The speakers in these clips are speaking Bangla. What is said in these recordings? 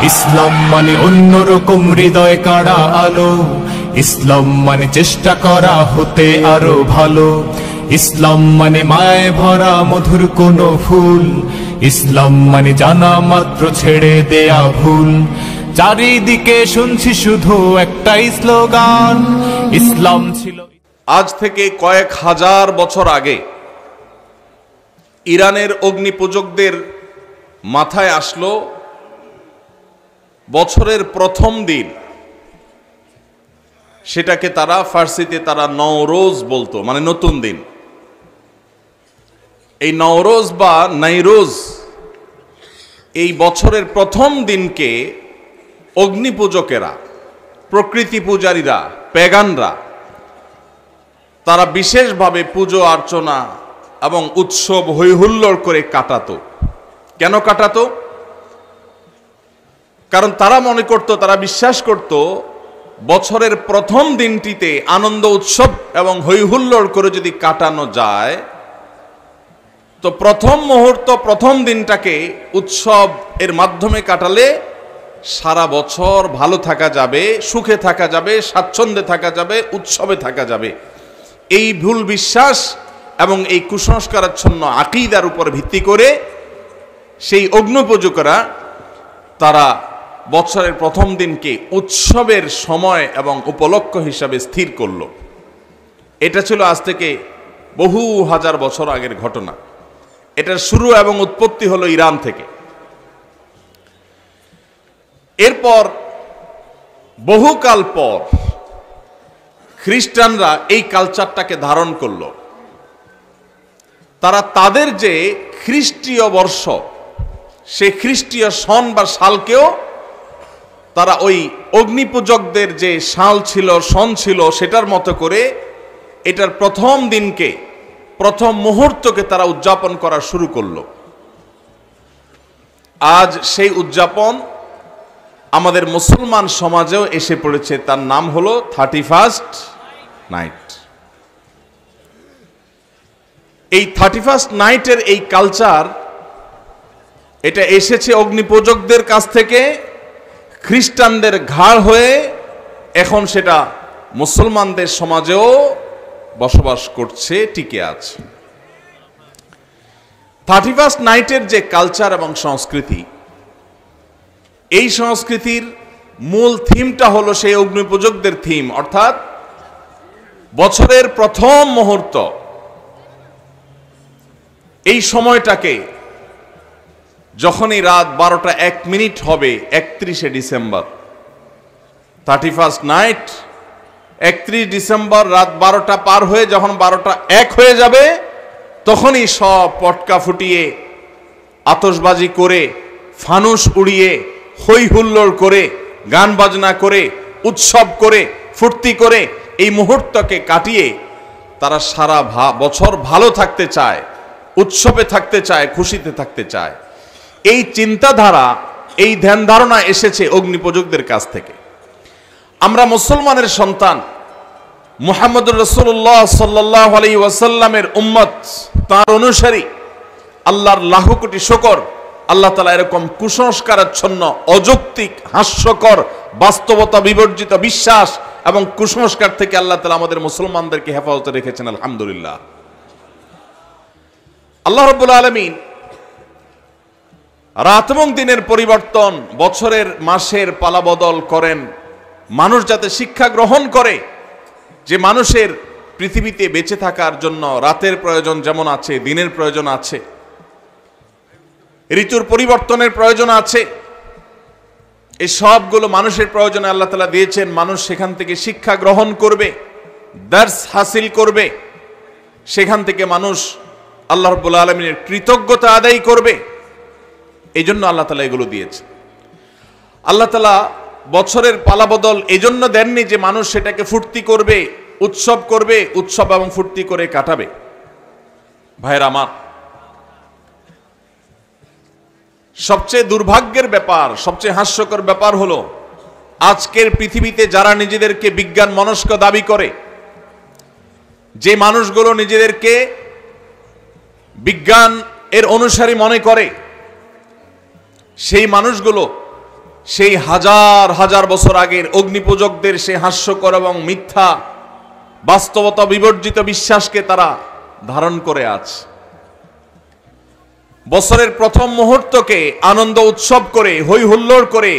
ইসলাম মানে অন্যরকম হৃদয় কাড়া আলো, ইসলাম মানে চেষ্টা করা হতে আরো ভালো, ইসলাম মানে মায় ভরা মধুর কোন ফুল, ইসলাম মানে জানা মাত্র ছেড়ে দেয়া ভুল। চারিদিকে শুনছি শুধু একটাই স্লোগান, ইসলাম ছিল। আজ থেকে কয়েক হাজার বছর আগে ইরানের অগ্নিপূজকদের মাথায় আসলো বছরের প্রথম দিন, সেটাকে তারা ফার্সিতে নওরোজ বলতো, মানে নতুন দিন। এই নওরোজ বা নাইরোজ, এই বছরের প্রথম দিনকে অগ্নিপূজকেরা, প্রকৃতি পূজারীরা, পেগানরা তারা বিশেষভাবে পুজো অর্চনা এবং উৎসব হৈহুল্লোড় করে কাটাতো। কেন কাটাতো? কারণ তারা মনে করত, তারা বিশ্বাস করত, বছরের প্রথম দিনটিতে আনন্দ উৎসব এবং হৈহুল্লোড় করে যদি কাটানো যায়, তো প্রথম মুহূর্ত, প্রথম দিনটাকে উৎসব এর মাধ্যমে কাটালে সারা বছর ভালো থাকা যাবে, সুখে থাকা যাবে, স্বাচ্ছন্দ্যে থাকা যাবে, উৎসবে থাকা যাবে। এই ভুল বিশ্বাস এবং এই কুসংস্কারাচ্ছন্ন আকীদার উপর ভিত্তি করে সেই অগ্নিপূজকেরা তারা বছরের প্রথম দিনকে উৎসবের সময় এবং উপলক্ষ হিসাবে স্থির করল। এটা ছিল আজ থেকে বহু হাজার বছর আগের ঘটনা। এটার শুরু এবং উৎপত্তি হলো ইরান থেকে। এরপর বহুকাল পর খ্রিস্টানরা এই কালচারটাকে ধারণ করল। তারা তাদের যে খ্রিস্টীয় বর্ষ, সে খ্রিস্টীয় সন বা সালকেও তারা ওই অগ্নিপূজকদের যে সাল ছিল, সন ছিল, সেটার মতো করে এটার প্রথম দিনকে, প্রথম মুহূর্তকে তারা উদযাপন করা শুরু করলো। আজ সেই উদযাপন আমাদের মুসলমান সমাজেও এসে পড়েছে। তার নাম হলো 31st নাইট। এই 31st নাইটের এই কালচার, এটা এসেছে অগ্নিপূজকদের কাছ থেকে, খ্রিস্টানদের ঘাড় হয়ে এখন সেটা মুসলমানদের সমাজেও বসবাস করছে, টিকে আছে। 31st নাইটের যে কালচার এবং সংস্কৃতি, এই সংস্কৃতির মূল থিমটা হলো সেই অগ্নিপূজকদের থিম, অর্থাৎ বছরের প্রথম মুহূর্ত, এই সময়টাকে যখনই রাত 12টা 1 মিনিট হবে, 31শে ডিসেম্বর, 31st নাইট, 31 ডিসেম্বর রাত 12টা পার হয়ে যখন 12টা 1 হয়ে যাবে, তখনই সব পটকা ফুটিয়ে, আতশবাজি করে, ফানুস উড়িয়ে, হই হুল্লোড় করে, গান বাজনা করে, উৎসব করে, ফুর্তি করে এই মুহূর্তকে কাটিয়ে তারা সারা বছর ভালো থাকতে চায়, উৎসবে থাকতে চায়, খুশিতে থাকতে চায়। এই চিন্তাধারা, এই ধ্যান ধারণা এসেছে অগ্নিপূজকদের কাছ থেকে। আমরা মুসলমানের সন্তান, মুহাম্মদুর রাসূলুল্লাহ সাল্লাল্লাহু আলাইহি ওয়াসাল্লামের উম্মত, তার অনুসারী। আল্লাহর লাখো কোটি শুকর, আল্লাহ তাআলা এরকম কুসংস্কারাচ্ছন্ন, অযৌক্তিক, হাস্যকর, বাস্তবতা বিবর্জিত বিশ্বাস এবং কুসংস্কার থেকে আল্লাহ তাআলা আমাদের মুসলমানদেরকে হেফাজতে রেখেছেন, আলহামদুলিল্লাহ। আল্লাহ রাব্বুল আলামিন রাত এবং দিনের পরিবর্তন, বছরের মাসের পালাবদল করেন, মানুষ যাতে শিক্ষা গ্রহণ করে যে মানুষের পৃথিবীতে বেঁচে থাকার জন্য রাতের প্রয়োজন যেমন আছে, দিনের প্রয়োজন আছে, ঋতুর পরিবর্তনের প্রয়োজন আছে। এই সবগুলো মানুষের প্রয়োজনে আল্লাহ তাআলা দিয়েছেন। মানুষ সেখান থেকে শিক্ষা গ্রহণ করবে, দার্স হাসিল করবে, সেখান থেকে মানুষ আল্লাহ রাব্বুল আলামিনের কৃতজ্ঞতা আদায় করবে। এই জন্য আল্লাহ তাআলা এগুলো দিয়েছে। আল্লাহ তাআলা বছরের পালাবদল এই জন্য দেননি যে মানুষ সেটাকে ফুর্তি করবে, উৎসব করবে, উৎসব এবং ফুর্তি করে কাটাবে। ভাইরা আমার, সবচেয়ে দুর্ভাগ্যের ব্যাপার, সবচেয়ে হাস্যকর ব্যাপার হলো আজকের পৃথিবীতে যারা নিজেদেরকে বিজ্ঞান মনস্ক দাবি করে, যে মানুষগুলো নিজেদেরকে বিজ্ঞান এর অনুসারী মনে করে, সেই মানুষগুলো সেই হাজার হাজার বছর আগের অগ্নিপূজকদের সেই হাস্যকর এবং মিথ্যা বাস্তবতা বিবর্জিত বিশ্বাসকে তারা ধারণ করে আছে। বছরের প্রথম মুহূর্তকে আনন্দ উৎসব করে, হই হুল্লোড় করে,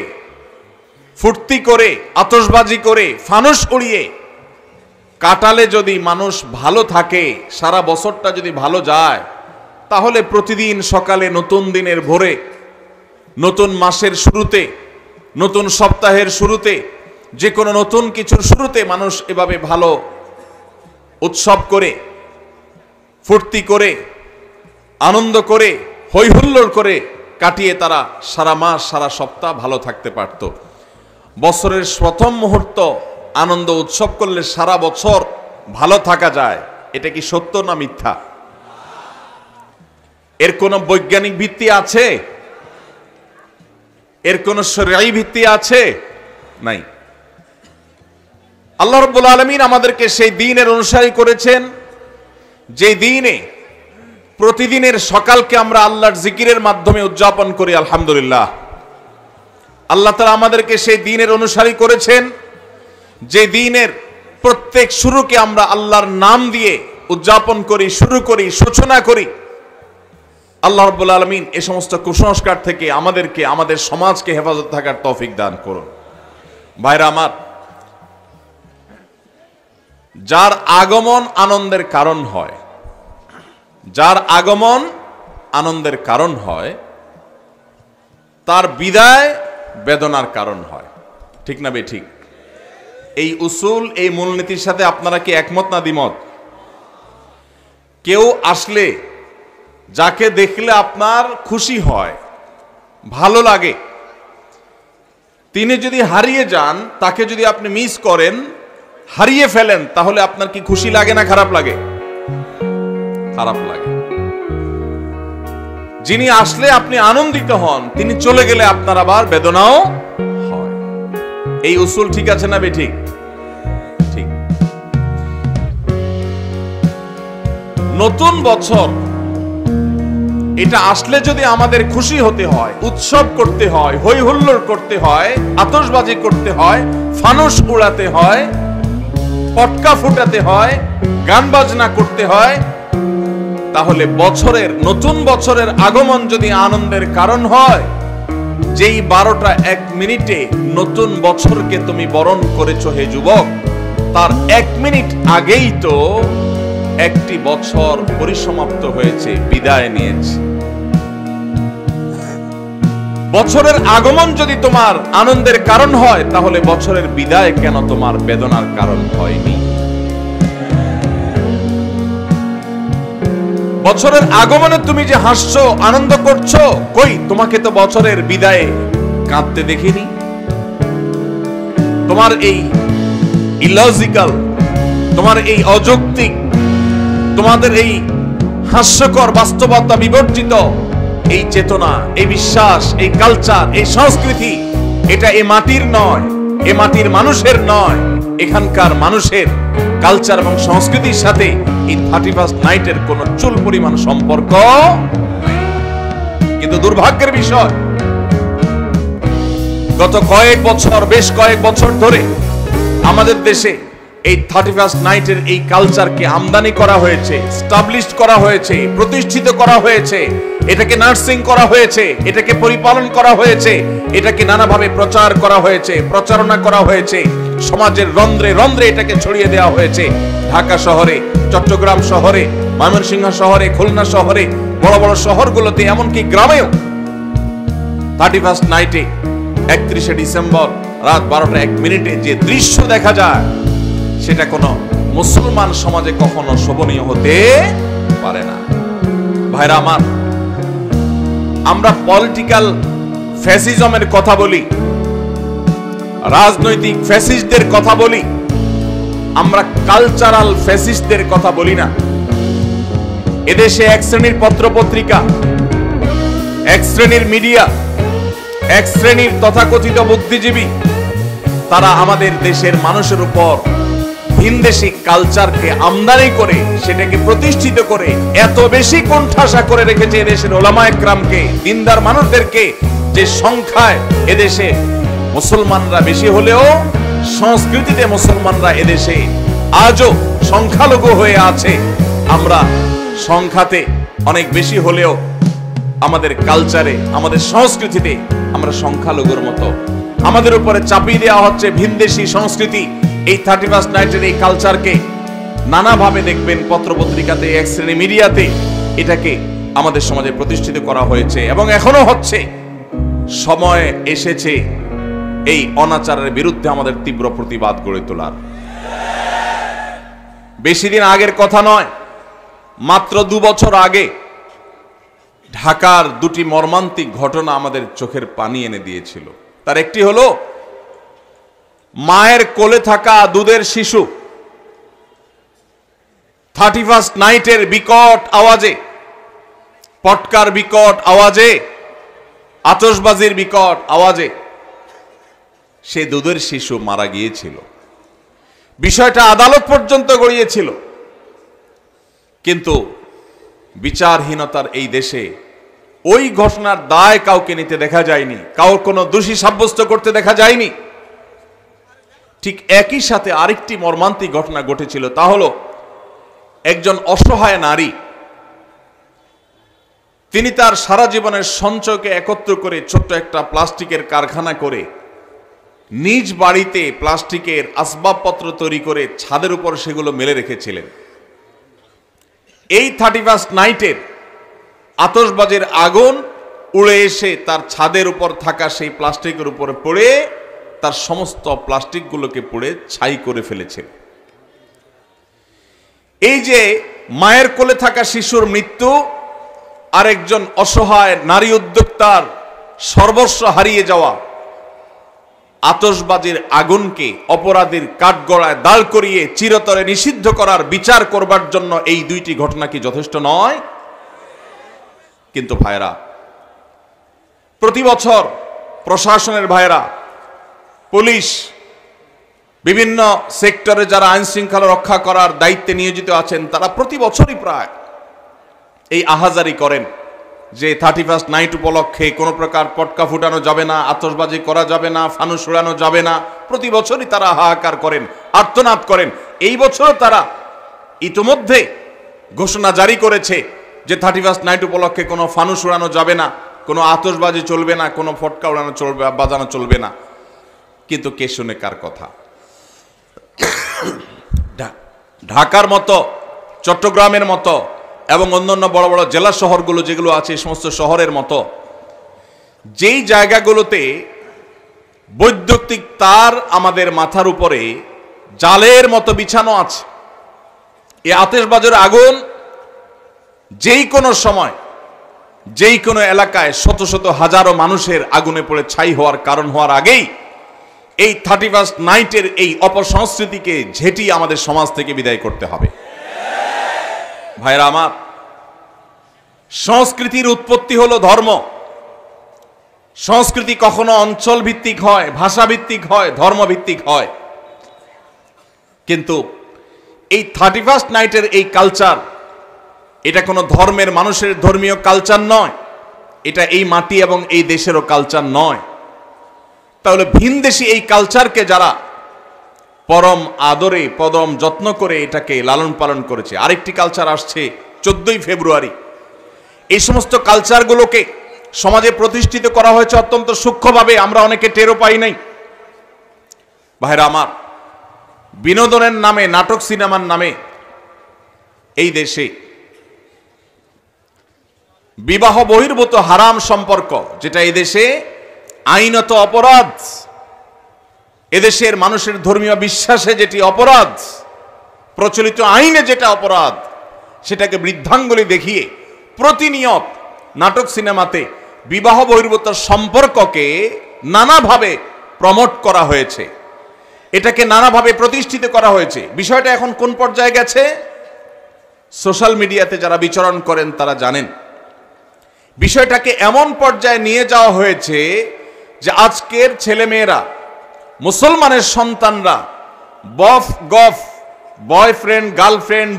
ফুর্তি করে, আতশবাজি করে, ফানুস উড়িয়ে কাটালে যদি মানুষ ভালো থাকে, সারা বছরটা যদি ভালো যায়, তাহলে প্রতিদিন সকালে নতুন দিনের ভোরে, নতুন মাসের শুরুতে, নতুন সপ্তাহের শুরুতে, যে কোনো নতুন কিছুর শুরুতে মানুষ এভাবে ভালো উৎসব করে, ফুর্তি করে, আনন্দ করে, হই হুল্লোড় করে কাটিয়ে তারা সারা মাস সারা সপ্তাহ ভালো থাকতে পারত। বছরের প্রথম মুহূর্ত আনন্দ উৎসব করলে সারা বছর ভালো থাকা যায়। এটা কি সত্য না মিথ্যা? এর কোনো বৈজ্ঞানিক ভিত্তি আছে? এর কোনো শরঈ ভিত্তি আছে? নাই। আল্লাহ রাব্বুল আলামিন আমাদেরকে সেই দ্বীনের অনুসারী করেছেন যে দ্বীনে প্রতিদিনের সকালকে আমরা আল্লাহর জিকিরের মাধ্যমে উদযাপন করি। আলহামদুলিল্লাহ। আল্লাহ তাআলা আমাদেরকে সেই দ্বীনের অনুসারী করেছেন যে দ্বীনের প্রত্যেক শুরুকে আমরা আল্লাহর নাম দিয়ে উদযাপন করি, শুরু করি, সূচনা করি। আল্লাহ রাব্বুল আলামিন এই সমস্ত কুসংস্কার থেকে আমাদেরকে, আমাদের সমাজকে হেফাজত থাকার তৌফিক দান করুন। ভাইরা আমার, যার আগমন আনন্দের কারণ হয়, যার আগমন আনন্দের কারণ হয়, তার বিদায় বেদনার কারণ হয়। ঠিক না বেঠিক? এই উসুল, এই মূলনীতির সাথে আপনারা কি একমত না দ্বিমত? কেউ আসলে, যাকে দেখলে আপনার খুশি হয়, ভালো লাগে, তিনি যদি হারিয়ে যান, তাকে যদি আপনি মিস করেন, হারিয়ে ফেলেন, তাহলে আপনার কি খুশি লাগে না খারাপ লাগে? খারাপ লাগে। যিনি আসলে আপনি আনন্দিত হন, তিনি চলে গেলে আপনার আবার বেদনাও হয়। এই উসুল ঠিক আছে না বেঠিক? ঠিক। নতুন বছর এটা আসলে যদি আমাদের খুশি হতে হয়, উৎসব করতে হয়, হই হুল্লোড় করতে হয়, আতশবাজি করতে হয়, ফানুস উড়াতে হয়, পটকা ফুটাতে হয়, গান বাজনা করতে হয়, তাহলে বছরের, নতুন বছরের আগমন যদি আনন্দের কারণ হয়, যেই 12টা 1 মিনিটে নতুন বছরকে তুমি বরণ করেছো হে যুবক, তার 1 মিনিট আগেই তো একটি বছর পরিসমাপ্ত হয়েছে, বিদায় নিয়েছে। বছরের আগমন যদি তোমার আনন্দের কারণ হয়, তাহলে বছরের বিদায় কেন তোমার বেদনার কারণ হয়নি? বছরের আগমনে তুমি যে হাসছো, আনন্দ করছো, কই তোমাকে তো বছরের বিদায়ে কাঁদতে দেখিনি। তোমার এই ইলজিক্যাল, তোমার এই অযৌক্তিক, তোমাদের এই হাস্যকর বাস্তবতা বিবর্জিত এই চেতনা, এই বিশ্বাস, এই কালচার, এই সংস্কৃতি, এটা এ মাটির নয়, এ মাটির মানুষের নয়। এখানকার মানুষের কালচার এবং সংস্কৃতির সাথে এই 31st নাইটের কোন চুল পরিমাণ সম্পর্ক নাই। কিন্তু দুর্ভাগ্যের বিষয়, গত কয়েক বছর, বেশ কয়েক বছর ধরে আমাদের দেশে এই 31st নাইটের এই কালচারকে আমদানি করা হয়েছে, স্টাবলিশড করা হয়েছে, প্রতিষ্ঠিত করা হয়েছে, এটাকে নার্সিং করা হয়েছে, এটাকে পরিপালন করা হয়েছে, এটাকে নানাভাবে প্রচার করা হয়েছে, প্রচারণা করা হয়েছে, সমাজের রন্ধ্রে রন্ধ্রে এটাকে ছড়িয়ে দেওয়া হয়েছে। ঢাকা শহরে, চট্টগ্রাম শহরে, ময়মনসিংহ শহরে, খুলনা শহরে, বড় বড় শহরগুলোতে, এমনকি গ্রামেও 31st নাইটে 31শে ডিসেম্বর রাত 12টা 1 মিনিটে যে দৃশ্য দেখা যায়, সেটা কোনো মুসলমান সমাজে কখনো শোভনীয় হতে পারে না। ভাইরা আমার, আমরা পলিটিক্যাল ফ্যাসিজমের কথা বলি, রাজনৈতিক ফ্যাসিস্টদের কথা বলি, আমরা কালচারাল ফ্যাসিস্টদের কথা বলি না। এদেশে এক শ্রেণীর পত্রপত্রিকা, এক শ্রেণীর মিডিয়া, এক শ্রেণীর তথাকথিত বুদ্ধিজীবী, তারা আমাদের দেশের মানুষের উপর ভিনদেশী কালচারকে আমদানি করে, সেটাকে প্রতিষ্ঠিত করে এত বেশি কোণঠাসা করে রেখেছে এদেশের ওলামায়ে কেরামকে, দিনদার মানুষদেরকে, যে সংখ্যায় এদেশে মুসলমানরা বেশি হলেও সংস্কৃতিতে মুসলমানরা এদেশে আজও সংখ্যালঘু হয়ে আছে। আমরা সংখ্যাতে অনেক বেশি হলেও আমাদের কালচারে, আমাদের সংস্কৃতিতে আমরা সংখ্যালঘুর মতো। আমাদের উপরে চাপিয়ে দেওয়া হচ্ছে ভিনদেশী সংস্কৃতি। এই 31st নাইটের এই কালচারকে নানাভাবে দেখবেন পত্রপত্রিকাতে, এক শ্রেণী মিডিয়াতে এটাকে আমাদের সমাজে প্রতিষ্ঠিত করা হয়েছে এবং এখনো হচ্ছে। সময় এসেছে এই অনাচারের বিরুদ্ধে আমাদের তীব্র প্রতিবাদ গড়ে তোলার। বেশি দিন আগের কথা নয়, মাত্র 2 বছর আগে ঢাকার দুটি মর্মান্তিক ঘটনা আমাদের চোখের পানি এনে দিয়েছিল। তার একটি হলো মায়ের কোলে থাকা দুধের শিশু 31st নাইটের বিকট আওয়াজে, পটকার বিকট আওয়াজে, আতশবাজির বিকট আওয়াজে সে দুধের শিশু মারা গিয়েছিল। বিষয়টা আদালত পর্যন্ত গড়িয়েছিল, কিন্তু বিচারহীনতার এই দেশে ওই ঘটনার দায় কাউকে নিতে দেখা যায়নি, কাউর কোনো দোষী সাব্যস্ত করতে দেখা যায়নি। ঠিক একই সাথে আরেকটি মর্মান্তিক ঘটনা ঘটেছিল, তা হলো একজন অসহায় নারী, তিনি তার সারা জীবনের সঞ্চয়কে একত্র করে ছোট্ট একটা প্লাস্টিকের কারখানা করে নিজ বাড়িতে প্লাস্টিকের আসবাবপত্র তৈরি করে ছাদের উপর সেগুলো মেলে রেখেছিলেন। এই 31st নাইটের আতশবাজির আগুন উড়ে এসে তার ছাদের উপর থাকা সেই প্লাস্টিকের উপরে পড়ে তার সমস্ত প্লাস্টিকগুলোকে পুড়ে ছাই করে ফেলেছে। এই যে মায়ের কোলে থাকা শিশুর মৃত্যু, আরেকজন অসহায় নারী উদ্যোক্তার সর্বস্ব হারিয়ে যাওয়া, আতশবাজির আগুনকে অপরাধীর কাঠগড়ায় দাঁড় করিয়ে চিরতরে নিষিদ্ধ করার বিচার করবার জন্য এই দুইটি ঘটনা কি যথেষ্ট নয়? কিন্তু ভাইরা, প্রতি বছর প্রশাসনের ভাইরা, পুলিশ, বিভিন্ন সেক্টরে যারা আইন শৃঙ্খলা রক্ষা করার দায়িত্বে নিয়োজিত আছেন, তারা প্রতি বছরই প্রায় এই আহাজারি করেন যে 31st নাইট উপলক্ষে কোনো প্রকার পটকা ফুটানো যাবে না, আতশবাজি করা যাবে না, ফানুস উড়ানো যাবে না। প্রতি বছরই তারা হাহাকার করেন, আর্তনাদ করেন। এই বছরও তারা ইতোমধ্যে ঘোষণা জারি করেছে যে 31st নাইট উপলক্ষে কোনো ফানুস উড়ানো যাবে না, কোনো আতশবাজি চলবে না, কোনো ফটকা উড়ানো চলবে, বাজানো চলবে না। কিন্তু কে শুনে কার কথা? ঢাকার মতো, চট্টগ্রামের মতো এবং অন্যান্য বড় বড় জেলা শহরগুলো যেগুলো আছে, এই সমস্ত শহরের মতো যেই জায়গাগুলোতে বৈদ্যুতিক তার আমাদের মাথার উপরে জালের মতো বিছানো আছে, এই আতশবাজির আগুন যেই কোনো সময়, যেই কোনো এলাকায় শত শত হাজারো মানুষের আগুনে পড়ে ছাই হওয়ার কারণ হওয়ার আগেই এই 31st নাইটের এই অপসংস্কৃতিকে ঝেঁটিয়ে আমাদের সমাজ থেকে বিদায় করতে হবে। ভাইরা আমার, সংস্কৃতির উৎপত্তি হলো ধর্ম। সংস্কৃতি কখনো অঞ্চল ভিত্তিক হয়, ভাষা ভিত্তিক হয়, ধর্ম ভিত্তিক হয়। কিন্তু এই 31st নাইটের এই কালচার, এটা কোনো ধর্মের মানুষের ধর্মীয় কালচার নয়, এটা এই মাটি এবং এই দেশেরও কালচার নয়। তাহলে ভিনদেশী এই কালচারকে যারা পরম আদরে, পরম যত্ন করে এটাকে লালন পালন করেছে, আরেকটি কালচার আসছে 14ই ফেব্রুয়ারি। এই সমস্ত কালচারগুলোকে সমাজে প্রতিষ্ঠিত করা হয়েছে অত্যন্ত সূক্ষ্মভাবে, আমরা অনেকে টেরও পাই নাই। ভাইরা আমার, বিনোদনের নামে, নাটক সিনেমার নামে এই দেশে বিবাহ বহির্ভূত হারাম সম্পর্ক, যেটা এই দেশে আইনত অপরাধ, এদেশের মানুষের ধর্মীয় বিশ্বাসে যেটি অপরাধ, প্রচলিত আইনে যেটা অপরাধ, সেটাকে বৃদ্ধাঙ্গুলি দেখিয়ে প্রতিনিয়ত নাটক সিনেমাতে বিবাহ বহির্ভূত সম্পর্ককে নানাভাবে প্রমোট করা হয়েছে, এটাকে নানাভাবে প্রতিষ্ঠিত করা হয়েছে। বিষয়টা এখন কোন পর্যায়ে গেছে? সোশ্যাল মিডিয়াতে যারা বিচরণ করেন তারা জানেন। বিষয়টাকে এমন পর্যায়ে নিয়ে যাওয়া হয়েছে যে আজকের ছেলেমেয়েরা, মুসলমানের সন্তানরা বফ গফ, বয়ফ্রেন্ড গার্লফ্রেন্ড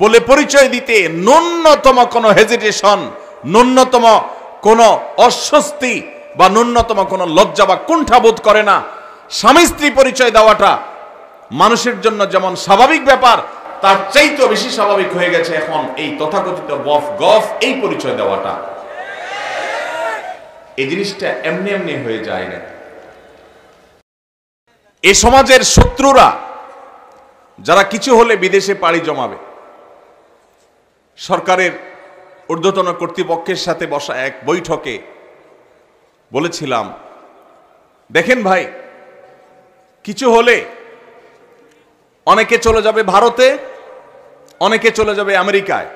বলে পরিচয় দিতে ন্যূনতম কোনো হেজিটেশন, ন্যূনতম কোনো অস্বস্তি বা ন্যূনতম কোনো লজ্জা বা কুণ্ঠা বোধ করে না। স্বামী স্ত্রী পরিচয় দেওয়াটা মানুষের জন্য যেমন স্বাভাবিক ব্যাপার, তার চাইতেও বেশি স্বাভাবিক হয়ে গেছে এখন এই তথাকথিত বফ গফ এই পরিচয় দেওয়াটা। এই জিনিসটা এমনি এমনি হয়ে যায় না। এই সমাজের শত্রুরা যারা কিছু হলে বিদেশে পাড়ি জমাবে, সরকারের ঊর্ধ্বতন কর্তৃপক্ষের সাথে বসা এক বৈঠকে বলেছিলাম, দেখেন ভাই, কিছু হলে অনেকে চলে যাবে ভারতে, অনেকে চলে যাবে আমেরিকায়।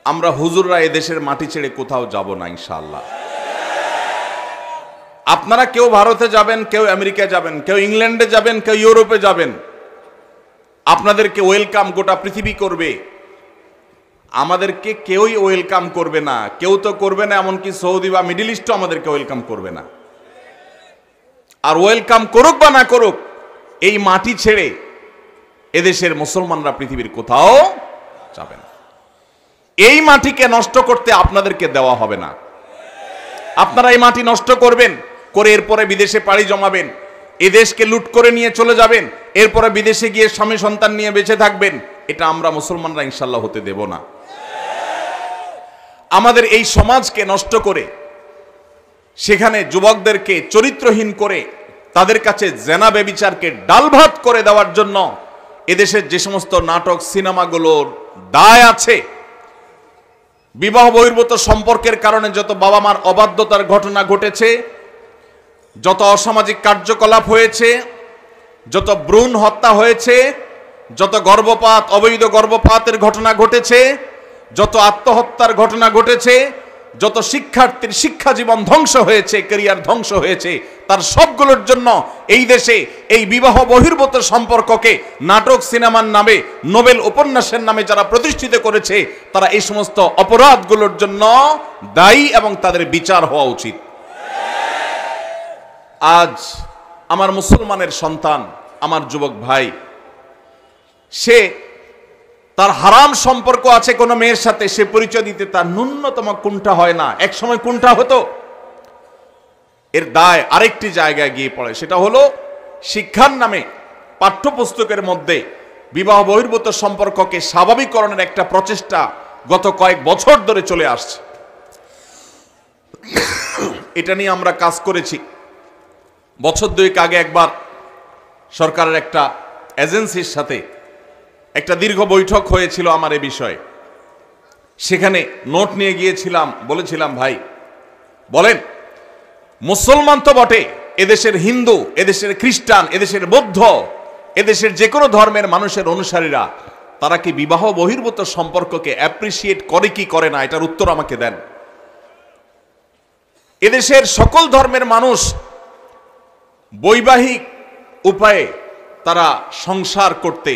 আমরা হুজুররা এদেশের মাটি ছেড়ে কোথাও যাব না ইনশাআল্লাহ। আপনারা কেউ ভারতে যাবেন, কেউ আমেরিকায় যাবেন, কেউ ইংল্যান্ডে যাবেন, কেউ ইউরোপে যাবেন, আপনাদেরকে ওয়েলকাম গোটা পৃথিবী করবে। আমাদেরকে কেউই ওয়েলকাম করবে না, কেউ তো করবে না, এমনকি সৌদি বা মিডল ইস্টও আমাদেরকে ওয়েলকাম করবে না। আর ওয়েলকাম করুক বা না করুক, এই মাটি ছেড়ে এদেশের মুসলমানরা পৃথিবীর কোথাও যাবে না। এই মাটিকে নষ্ট করতে আপনাদেরকে দেওয়া হবে না। আপনারা এই মাটি নষ্ট করবেন, করে এরপরে বিদেশে পাড়ি জমাবেন, এদেশকে লুট করে নিয়ে চলে যাবেন, এরপরে বিদেশে গিয়ে স্বামী সন্তান নিয়ে বেঁচে থাকবেন। এটা আমরা মুসলমানরা ইনশাল্লাহ হতে দেব না। আমাদের এই সমাজকে নষ্ট করে সেখানে যুবকদেরকে চরিত্রহীন করে তাদের কাছে জেনা বেবিচারকে ডালভাত করে দেওয়ার জন্য এদেশের যে সমস্ত নাটক সিনেমাগুলোর দায় আছে, বিবাহ বহির্ভূত সম্পর্কের কারণে যত বাবা মার অবাধ্যতার ঘটনা ঘটেছে, যত অসামাজিক কার্যকলাপ হয়েছে, যত ভ্রূণ হত্যা হয়েছে, যত গর্ভপাত, অবৈধ গর্ভপাতের ঘটনা ঘটেছে, যত আত্মহত্যার ঘটনা ঘটেছে, যত শিক্ষার্থীর শিক্ষা জীবন ধ্বংস হয়েছে, ক্যারিয়ার ধ্বংস হয়েছে, তার সবগুলোর জন্য এই দেশে এই বিবাহ বহির্ভূত সম্পর্ককে নাটক সিনেমার নামে, নোবেল উপন্যাসের নামে যারা প্রতিষ্ঠিত করেছে, তারা এই সমস্ত অপরাধগুলোর জন্য দায়ী এবং তাদের বিচার হওয়া উচিত। আজ আমার মুসলমানের সন্তান, আমার যুবক ভাই, সে তার হারাম সম্পর্ক আছে কোনো মেয়ের সাথে, সে পরিচয় দিতে তার ন্যূনতম কুণ্ঠা হয় না। এক সময় কুণ্ঠা হতো, এর দায় আরেকটি জায়গায় গিয়ে পড়ে, সেটা হলো শিক্ষার নামে পাঠ্যপুস্তকের মধ্যে বিবাহ বহির্ভূত সম্পর্ককে স্বাভাবিককরণের একটা প্রচেষ্টা গত কয়েক বছর ধরে চলে আসছে। এটা নিয়ে আমরা কাজ করেছি। বছর দুয়েক আগে একবার সরকারের একটা এজেন্সির সাথে একটা দীর্ঘ বৈঠক হয়েছিল আমার এ বিষয়ে। সেখানে নোট নিয়ে গিয়েছিলাম, বলেছিলাম, ভাই বলেন, মুসলমান তো বটে, এদেশের হিন্দু, এদেশের খ্রিস্টান, এদেশের বৌদ্ধ, এদেশের যে কোনো ধর্মের মানুষের অনুসারীরা তারা কি বিবাহ বহির্ভূত সম্পর্ককে অ্যাপ্রিসিয়েট করে কি করে না, এটার উত্তর আমাকে দেন। এদেশের সকল ধর্মের মানুষ বৈবাহিক উপায়ে তারা সংসার করতে,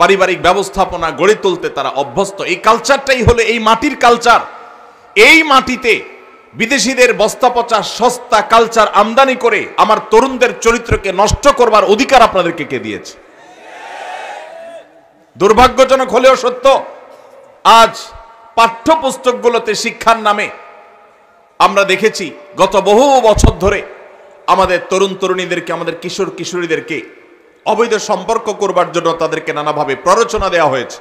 পারিবারিক ব্যবস্থাপনা গড়ে তুলতে তারা অভ্যস্ত। এই কালচারটাই হলো এই মাটির কালচার। এই মাটিতে বিদেশিদের বস্তা পচা সস্তা কালচার আমদানি করে আমার তরুণদের চরিত্রকে নষ্ট করবার অধিকার আপনাদেরকে কে দিয়েছে? দুর্ভাগ্যজনক হলেও সত্য, আজ পাঠ্যপুস্তকগুলোতে শিক্ষার নামে আমরা দেখেছি গত বহু বছর ধরে আমাদের তরুণ তরুণীদেরকে, আমাদের কিশোর কিশোরীদেরকে অবৈধ সম্পর্ক করবার জন্য তাদেরকে নানাভাবে প্ররোচনা দেওয়া হয়েছে,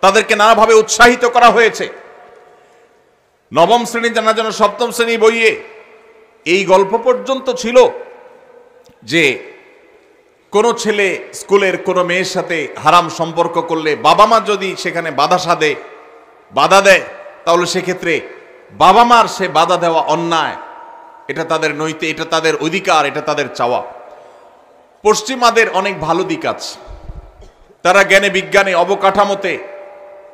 তাদেরকে নানাভাবে উৎসাহিত করা হয়েছে। নবম শ্রেণী জানা যেন সপ্তম শ্রেণী বইয়ে এই গল্প পর্যন্ত ছিল যে কোনো ছেলে স্কুলের কোনো মেয়ের সাথে হারাম সম্পর্ক করলে বাবা মা যদি সেখানে বাধা দেয়, তাহলে সেক্ষেত্রে বাবা মার সে বাধা দেওয়া অন্যায়, এটা তাদের নৈতিক, এটা তাদের অধিকার, এটা তাদের চাওয়া। পশ্চিমাদের অনেক ভালো দিক আছে, তারা জ্ঞানে বিজ্ঞানে অবকাঠামোতে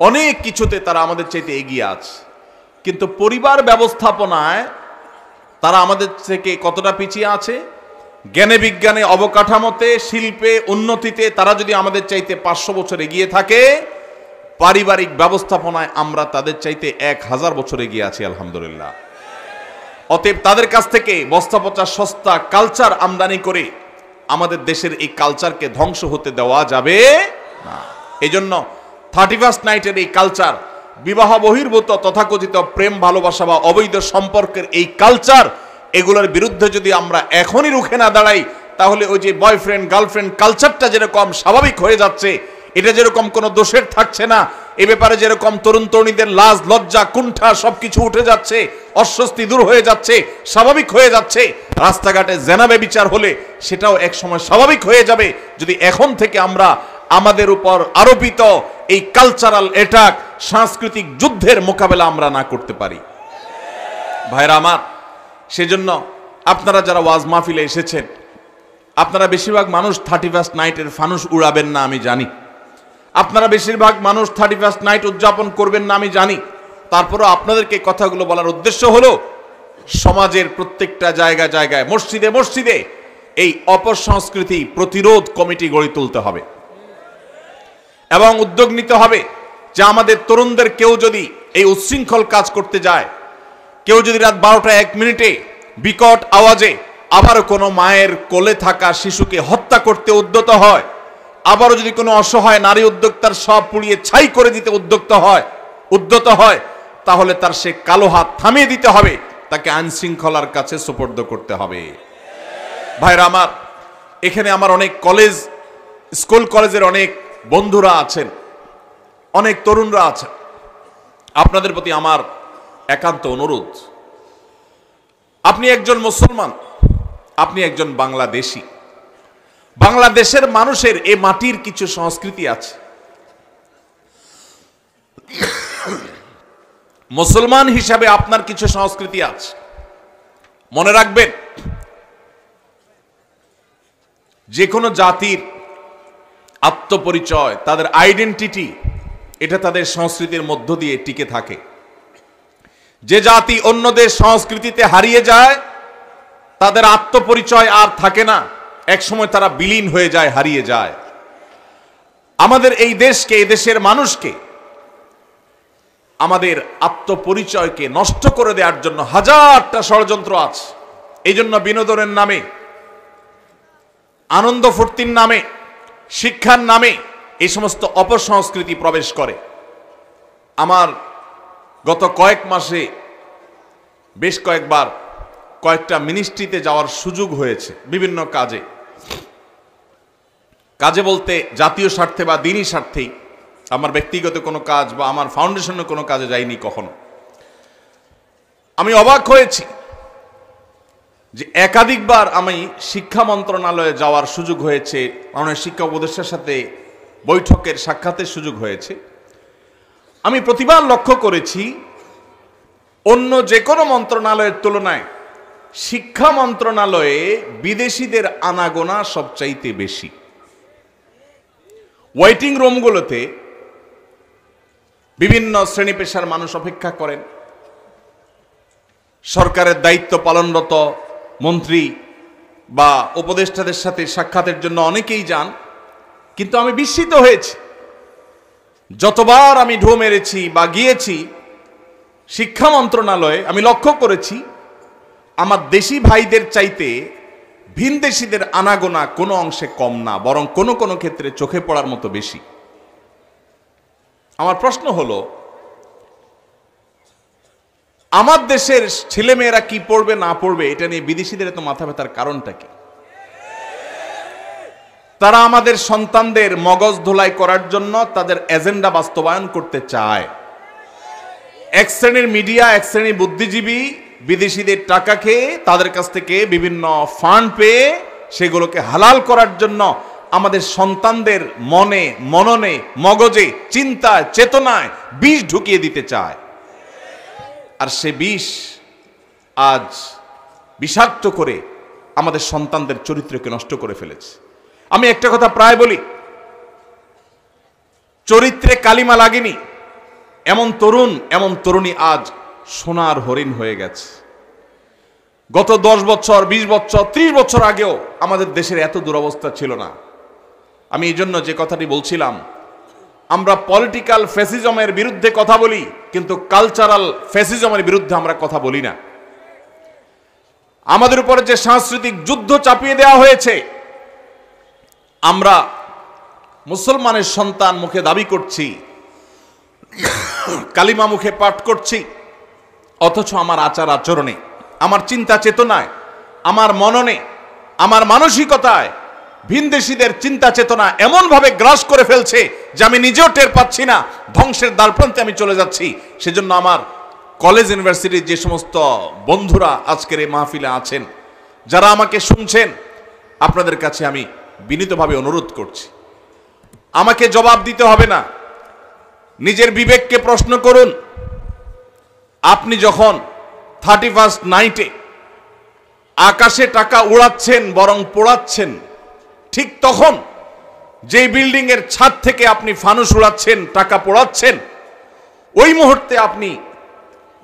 অনেক কিছুতে তারা আমাদের চাইতে এগিয়ে আছে, কিন্তু পরিবার ব্যবস্থাপনায় তারা আমাদের থেকে কতটা পিছিয়ে আছে? জ্ঞানে বিজ্ঞানে অবকাঠামোতে, শিল্পে, উন্নতিতে তারা যদি আমাদের চাইতে 500 বছর এগিয়ে থাকে, পারিবারিক ব্যবস্থাপনায় আমরা তাদের চাইতে 1000 বছর এগিয়ে আছি আলহামদুলিল্লাহ। অতএব তাদের কাছ থেকে বস্তা পচা সস্তা কালচার আমদানি করে আমাদের দেশের এই কালচারকে ধ্বংস হতে দেওয়া যাবে না। এই জন্য 31st নাইটের এই কালচার, বিবাহ বহির্ভূত তথাকথিত প্রেম ভালোবাসা বা অবৈধ সম্পর্কের এই কালচার এগুলোর বিরুদ্ধে যদি আমরা এখনই রুখে না দাঁড়াই, তাহলে ওই যে বয়ফ্রেন্ড গার্লফ্রেন্ড কালচারটা যেরকম স্বাভাবিক হয়ে যাচ্ছে, এটা যেরকম কোনো দোষের থাকছে না, এ ব্যাপারে যেরকম তরুণ তরুণীদের লাজ লজ্জা কুণ্ঠা সবকিছু উঠে যাচ্ছে, অস্বস্তি দূর হয়ে যাচ্ছে, স্বাভাবিক হয়ে যাচ্ছে, রাস্তাঘাটে জেনা ব্যভিচার হলে সেটাও এক সময় স্বাভাবিক হয়ে যাবে, যদি এখন থেকে আমরা আমাদের উপর আরোপিত এই কালচারাল অ্যাটাক, সাংস্কৃতিক যুদ্ধের মোকাবেলা আমরা না করতে পারি। ভাইরা আমার, সেজন্য আপনারা যারা ওয়াজ মাহফিলে এসেছেন, আপনারা বেশিরভাগ মানুষ 31st নাইটের ফানুস উড়াবেন না আমি জানি, আপনারা বেশিরভাগ মানুষ 31st নাইট উদযাপন করবেন না আমি জানি। তারপরও আপনাদেরকে কথাগুলো বলার উদ্দেশ্য হলো সমাজের প্রত্যেকটা জায়গায় জায়গায়, মসজিদে মসজিদে এই অপসংস্কৃতি প্রতিরোধ কমিটি গড়ে তুলতে হবে এবং উদ্যোগ নিতে হবে যে আমাদের তরুণদের কেউ যদি এই উচ্ছৃঙ্খল কাজ করতে যায়, কেউ যদি রাত 12টা 1 মিনিটে বিকট আওয়াজে আবারও কোনো মায়ের কোলে থাকা শিশুকে হত্যা করতে উদ্যত হয়, আবারও যদি কোনো অসহায় নারী উদ্যোক্তার সব পুড়িয়ে ছাই করে দিতে উদ্যত হয়, তাহলে তার সে কালো হাত থামিয়ে দিতে হবে, তাকে আইন শৃঙ্খলার কাছে সুপর্দ করতে হবে। ভাইরা আমার, এখানে আমার অনেক স্কুল কলেজের অনেক বন্ধুরা আছেন, অনেক তরুণরা আছেন, আপনাদের প্রতি আমার একান্ত অনুরোধ, আপনি একজন মুসলমান, আপনি একজন বাংলাদেশী, বাংলাদেশের মানুষের এ মাটির কিছু সংস্কৃতি আছে। মুসলমান হিসাবে আপনার কিছু সংস্কৃতি আছে। মনে রাখবেন, যে কোনো জাতির আত্মপরিচয়, তাদের আইডেন্টিটি, এটা তাদের সংস্কৃতির মধ্য দিয়ে টিকে থাকে। যে জাতি অন্যদের সংস্কৃতিতে হারিয়ে যায়, তাদের আত্মপরিচয় আর থাকে না, একসময় তারা বিলীন হয়ে যায়, হারিয়ে যায়। আমাদের এই দেশকে, এই দেশের মানুষকে, আমাদের আত্মপরিচয়কে নষ্ট করে দেওয়ার জন্য হাজারটা ষড়যন্ত্র আছে। এই জন্য বিনোদনের নামে, আনন্দ ফুর্তির নামে, শিক্ষার নামে এই সমস্ত অপসংস্কৃতি প্রবেশ করে। আমার গত কয়েক মাসে বেশ কয়েকবার কয়েকটা মিনিস্ট্রিতে যাওয়ার সুযোগ হয়েছে, বিভিন্ন কাজে বলতে জাতীয় স্বার্থে বা দিনী স্বার্থেই, আমার ব্যক্তিগত কোনো কাজ বা আমার ফাউন্ডেশনের কোনো কাজে যাইনি কখনো। আমি অবাক হয়েছি যে একাধিকবার আমি শিক্ষা মন্ত্রণালয়ে যাওয়ার সুযোগ হয়েছে, মাননীয় শিক্ষা উপদেষ্টার সাথে বৈঠকের সাক্ষাতের সুযোগ হয়েছে। আমি প্রতিবার লক্ষ্য করেছি অন্য যে কোনো মন্ত্রণালয়ের তুলনায় শিক্ষা মন্ত্রণালয়ে বিদেশিদের আনাগোনা সবচাইতে বেশি। ওয়েটিং রুমগুলোতে বিভিন্ন শ্রেণী পেশার মানুষ অপেক্ষা করেন, সরকারের দায়িত্ব পালনরত মন্ত্রী বা উপদেষ্টাদের সাথে সাক্ষাতের জন্য অনেকেই যান। কিন্তু আমি বিস্মিত হয়েছি, যতবার আমি ঢু মেরেছি বা গিয়েছি শিক্ষা মন্ত্রণালয়ে, আমি লক্ষ্য করেছি আমার দেশি ভাইদের চাইতে ভিনদেশিদের আনাগোনা কোনো অংশে কম না, বরং কোনো কোনো ক্ষেত্রে চোখে পড়ার মতো বেশি। আমার প্রশ্ন হলো, আমার দেশের ছেলেমেয়েরা কি পড়বে না পড়বে এটা নিয়ে বিদেশিদের এত মাথা ব্যথার কারণটা কি? তারা আমাদের সন্তানদের মগজ ধোলাই করার জন্য তাদের এজেন্ডা বাস্তবায়ন করতে চায়। এক শ্রেণীর মিডিয়া, এক শ্রেণীর বুদ্ধিজীবী বিদেশিদের টাকা খেয়ে, তাদের কাছ থেকে বিভিন্ন ফান্ড পেয়ে সেগুলোকে হালাল করার জন্য আমাদের সন্তানদের মনে, মননে, মগজে, চিন্তায়, চেতনায় বিষ ঢুকিয়ে দিতে চায়। আর সে বিষ আজ বিষাক্ত করে আমাদের সন্তানদের চরিত্রকে নষ্ট করে ফেলেছে। আমি একটা কথা প্রায় বলি, চরিত্রে কালিমা লাগেনি এমন তরুণ, এমন তরুণী আজ সোনার হরিণ হয়ে গেছে। গত 10 বছর, 20 বছর, 30 বছর আগেও আমাদের দেশের এত দুরবস্থা ছিল না। আমি এই জন্য যে কথাটি বলছিলাম, আমরা পলিটিক্যাল ফ্যাসিজমের বিরুদ্ধে কথা বলি, কিন্তু কালচারাল ফ্যাসিজমের বিরুদ্ধে আমরা কথা বলি না। আমাদের উপরে যে সাংস্কৃতিক যুদ্ধ চাপিয়ে দেওয়া হয়েছে, আমরা মুসলমানের সন্তান মুখে দাবি করছি, কালিমা মুখে পাঠ করছি, অথচ আমার আচার আচরণে, আমার চিন্তা চেতনায়, আমার মননে, আমার মানসিকতায় ভিনদেশীদের চিন্তা চেতনা এমনভাবে গ্রাস করে ফেলছে যে আমি নিজেও টের পাচ্ছি না, ধ্বংসের দ্বারপ্রান্তে আমি চলে যাচ্ছি। সেজন্য আমার কলেজ ইউনিভার্সিটির যে সমস্ত বন্ধুরা আজকের এই মাহফিলে আছেন, যারা আমাকে শুনছেন, আপনাদের কাছে আমি বিনীতভাবে অনুরোধ করছি, আমাকে জবাব দিতে হবে না, নিজের বিবেককে প্রশ্ন করুন। আপনি যখন 31st নাইটে আকাশে টাকা উড়াচ্ছেন বরং পোড়াচ্ছেন, ঠিক তখন যেই বিল্ডিং এর ছাদ থেকে আপনি ফানুস উড়াচ্ছেন, টাকা পোড়াচ্ছেন, ওই মুহূর্তে আপনি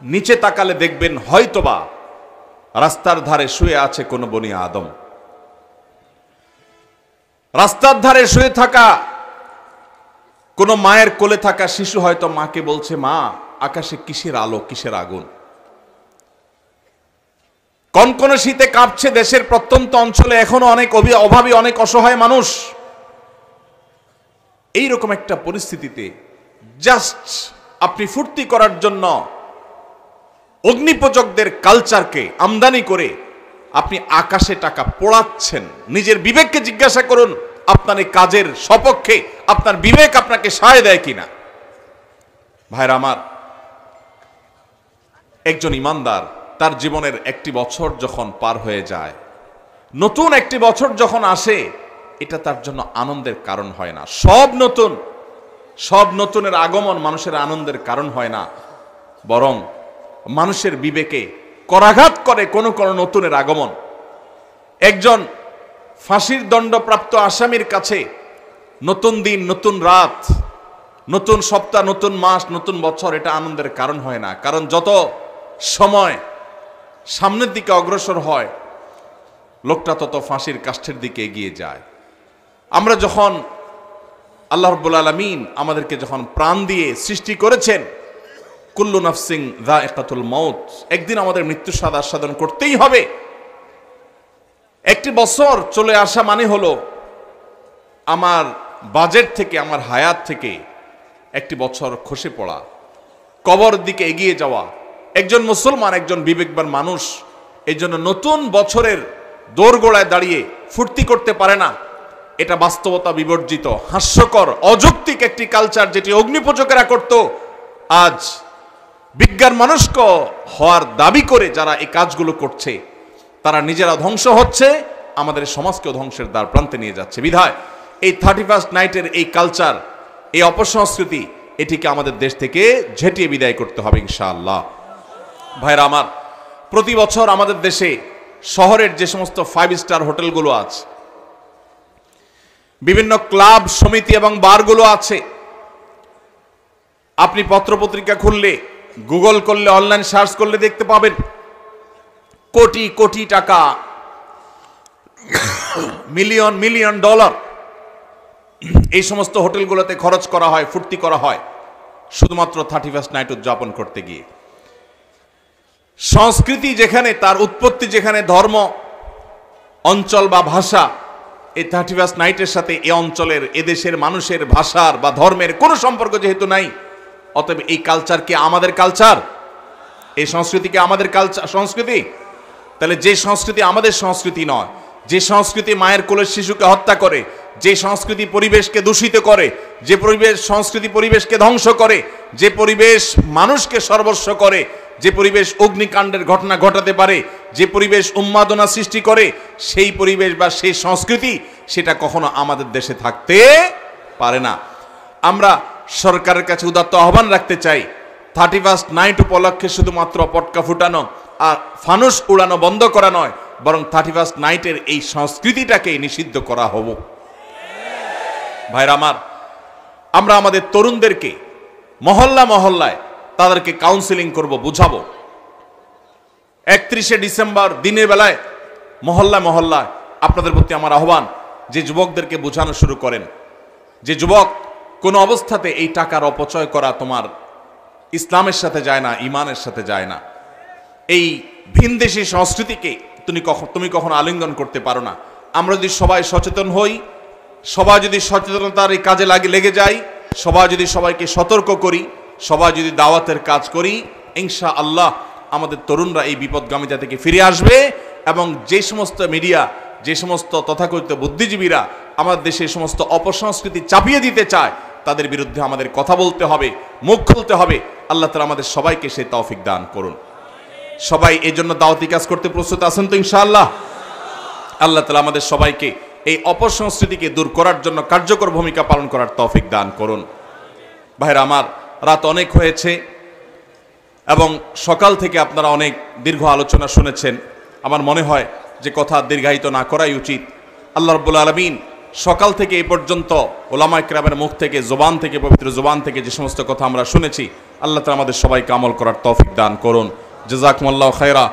নিচে তাকালে দেখবেন হয়তোবা রাস্তার ধারে শুয়ে আছে কোনো বনি আদম। রাস্তার ধারে শুয়ে থাকা কোনো মায়ের কোলে থাকা শিশু হয়তো মাকে বলছে, মা আকাশে কিসের আলো, কিসের আগুন। কনকনে শীতে কাঁপছে দেশের প্রত্যন্ত অঞ্চলে এখনো অনেক অভাবী, অনেক অসহায় মানুষ। এইরকম একটা পরিস্থিতিতে জাস্ট আপনি ফুর্তি করার জন্য অগ্নিপূজকদের কালচারকে আমদানি করে আপনি আকাশে টাকা পোড়াচ্ছেন। নিজের বিবেককে জিজ্ঞাসা করুন, আপনার এই কাজের সপক্ষে আপনার বিবেক আপনাকে সায় দেয় কিনা। ভাইরা আমার, একজন ইমানদার তার জীবনের একটি বছর যখন পার হয়ে যায়, নতুন একটি বছর যখন আসে, এটা তার জন্য আনন্দের কারণ হয় না। সব নতুনের আগমন মানুষের আনন্দের কারণ হয় না, বরং মানুষের বিবেকে করাঘাত করে কোনো নতুনের আগমন। একজন ফাঁসির দণ্ডপ্রাপ্ত আসামির কাছে নতুন দিন, নতুন রাত, নতুন সপ্তাহ, নতুন মাস, নতুন বছর এটা আনন্দের কারণ হয় না। কারণ যত সময় সামনের দিকে অগ্রসর হয়, লোকটা তত ফাঁসির কাষ্ঠের দিকে এগিয়ে যায়। আমরা যখন আল্লাহ রাব্বুল আলামিন আমাদেরকে যখন প্রাণ দিয়ে সৃষ্টি করেছেন, কুল্লু নাফসিন যায়কাতুল মাউত, একদিন আমাদের মৃত্যু স্বাদ আস্বাদন করতেই হবে। একটি বছর চলে আসা মানে হলো আমার বাজেট থেকে, আমার হায়াত থেকে একটি বছর খসে পড়া, কবর দিকে এগিয়ে যাওয়া। একজন মুসলমান, একজন বিবেকবান মানুষ এই জন্য নতুন বছরের দোরগোড়ায় দাঁড়িয়ে ফুর্তি করতে পারে না। এটা বাস্তবতা বিবর্জিত, হাস্যকর, অযৌক্তিক একটি কালচার যেটি অগ্নিপূজকেরা করত। আজ বিজ্ঞান মনস্ক হওয়ার দাবি করে যারা এই কাজগুলো করছে, তারা নিজেরা ধ্বংস হচ্ছে, আমাদের সমাজকেও ধ্বংসের দ্বার প্রান্তে নিয়ে যাচ্ছে। বিধায় এই 31st নাইটের এই কালচার, এই অপসংস্কৃতি, এটিকে আমাদের দেশ থেকে ঝেঁটিয়ে বিদায় করতে হবে ইনশাআল্লাহ। ভাইরা আমার, প্রতি বছর আমাদের দেশে শহরের যে সমস্ত 5 স্টার হোটেলগুলো আছে, বিভিন্ন ক্লাব, সমিতি এবং বারগুলো আছে, আপনি পত্রপত্রিকা খুললে, গুগল করলে, অনলাইন সার্চ করলে দেখতে পাবেন কোটি কোটি টাকা, মিলিয়ন মিলিয়ন ডলার এই সমস্ত হোটেলগুলোতে খরচ করা হয়, ফুর্তি করা হয় শুধুমাত্র 31st নাইট উদযাপন করতে গিয়ে। সংস্কৃতি যেখানে, তার উৎপত্তি যেখানে, ধর্ম, অঞ্চল বা ভাষা, এই 31st নাইটের সাথে এ অঞ্চলের, এদেশের মানুষের ভাষার বা ধর্মের কোনো সম্পর্ক যেহেতু নাই, অতএব এই কালচার কি আমাদের কালচার? এই সংস্কৃতি কি আমাদের কালচার, সংস্কৃতি? তাহলে যে সংস্কৃতি আমাদের সংস্কৃতি নয়, যে সংস্কৃতি মায়ের কোলের শিশুকে হত্যা করে, যে সংস্কৃতি পরিবেশকে দূষিত করে, যে সংস্কৃতি পরিবেশকে ধ্বংস করে, যে পরিবেশ মানুষকে সর্বস্ব করে, যে পরিবেশ অগ্নিকাণ্ডের ঘটনা ঘটাতে পারে, যে পরিবেশ উন্মাদনা সৃষ্টি করে, সেই পরিবেশ বা সেই সংস্কৃতি সেটা কখনো আমাদের দেশে থাকতে পারে না। আমরা সরকারের কাছে উদাত্ত আহ্বান রাখতে চাই, 31st নাইট উপলক্ষে শুধুমাত্র পটকা ফুটানো আর ফানুস উড়ানো বন্ধ করা নয়, বরং 31st নাইটের এই সংস্কৃতিটাকে নিষিদ্ধ করা হবো। ভাইরা আমার, আমরা আমাদের তরুণদেরকে মহল্লা মহল্লায় তাদেরকে কাউন্সিলিং করব, বুঝাবো। 31শে ডিসেম্বর দিনের বেলায় মহল্লা মহল্লায় আপনাদের প্রতি আমার আহ্বান, যে যুবকদেরকে বোঝানো শুরু করেন যে যুবক, কোনো অবস্থাতে এই টাকার অপচয় করা তোমার ইসলামের সাথে যায় না, ইমানের সাথে যায় না। এই ভিনদেশী সংস্কৃতিকে তুমি কখনো আলিঙ্গন করতে পারো না। আমরা যদি সবাই সচেতন হই, সবাই যদি সচেতনতার এই কাজে লেগে যাই, সবাই যদি সবাইকে সতর্ক করি, সবাই যদি দাওয়াতের কাজ করি, ইনশাআল্লাহ আমাদের তরুণরা এই বিপদগামিতা থেকে ফিরে আসবে, এবং যে সমস্ত মিডিয়া, যে সমস্ত তথাকথিত বুদ্ধিজীবীরা আমাদের দেশে এই সমস্ত অপসংস্কৃতি চাপিয়ে দিতে চায়, তাদের বিরুদ্ধে আমাদের কথা বলতে হবে, মুখ খুলতে হবে। আল্লাহ তাআলা আমাদের সবাইকে সেই তৌফিক দান করুন। সবাই এই জন্য দাওয়াতি কাজ করতে প্রস্তুত আছেন তো ইনশাআল্লাহ? আল্লাহ তাআলা আমাদের সবাইকে এই অপসংস্কৃতিকে দূর করার জন্য কার্যকর ভূমিকা পালন করার তৌফিক দান করুন। ভাইরা আমার, রাত অনেক হয়েছে এবং সকাল থেকে আপনারা অনেক দীর্ঘ আলোচনা শুনেছেন। আমার মনে হয় যে কথা দীর্ঘায়িত না করাই উচিত। আল্লাহ রাব্বুল আলামিন সকাল থেকে এই পর্যন্ত ওলামায়ে কেরামের মুখ থেকে, জবান থেকে, পবিত্র জবান থেকে যে সমস্ত কথা আমরা শুনেছি, আল্লাহ তাআলা আমাদের সবাইকে আমল করার তৌফিক দান করুন। জাযাকুমুল্লাহু খায়রা।